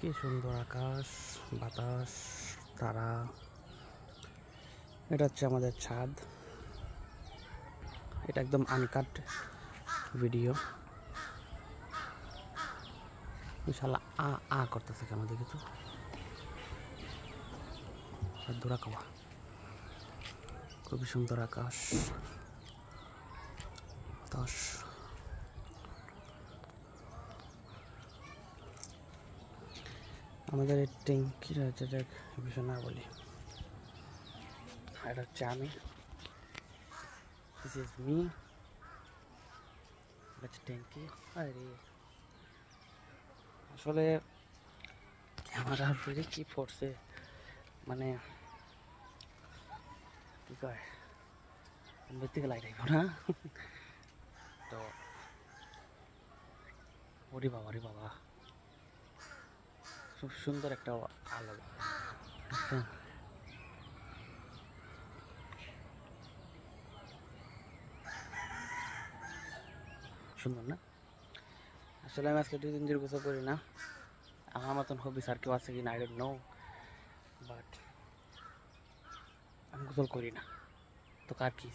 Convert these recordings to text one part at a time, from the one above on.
কি সুন্দর আকাশ, বাতাস, তারা। এটা হচ্ছে আমাদের ছাদ। এটা একদম আনকাট ভিডিও। ইনশাল্লাহ আ করতেছে কেন দেখি তো। দূরা খাওয়া, খুবই সুন্দর আকাশ, বাতাস। আমাদের এই ট্যাঙ্কিটা হচ্ছে বিষয় না বলি, এটা হচ্ছে আমি, দিস ইজ মি। এটা হচ্ছে ট্যাঙ্কি। আরে আসলে ক্যামেরার উপরে কি পড়ছে, মানে কি কয় থেকে লাইট না। তো ওরে বাবা, রে বাবা, খুব সুন্দর একটা আলো। সুন্দর না? আসলে আমি আজকে 2 দিন ধরে গোসল করি না। আমার মতন হবি আর কেউ আছে কিনা আই ডোন্ট নো, বাট আমি গোসল করি না। তো কার কি?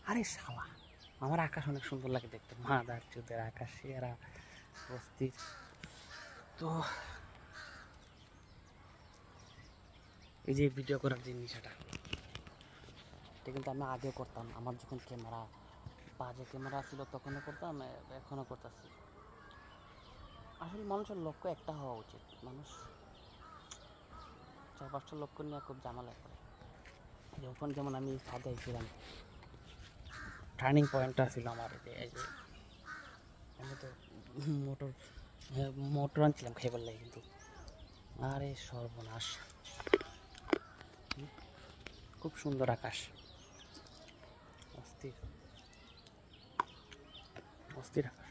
আরে শালা, আমার আকাশ অনেক সুন্দর লাগে দেখতে, মাদার চোদের আকাশ এরা অস্থির। তো এই যে ভিডিও করার যে নেশাটা, এটা কিন্তু আমি আগেও করতাম। আমার যখন বাজে ক্যামেরা ছিল তখনও করতাম, এখনও করতেছি। আসলে মানুষের লক্ষ্য একটা হওয়া উচিত। মানুষ 4-5টা লক্ষ্য নিয়ে খুব ঝামেলায় পড়ে। যখন যেমন আমি ছাদে ছিলাম, টার্নিং পয়েন্টটা ছিল আমার এই যে আমি তো মোটর আনছিলাম খেয়ে বললে, কিন্তু আরে সর্বনাশ। খুব সুন্দর আকাশ, অস্থির অস্থির আকাশ।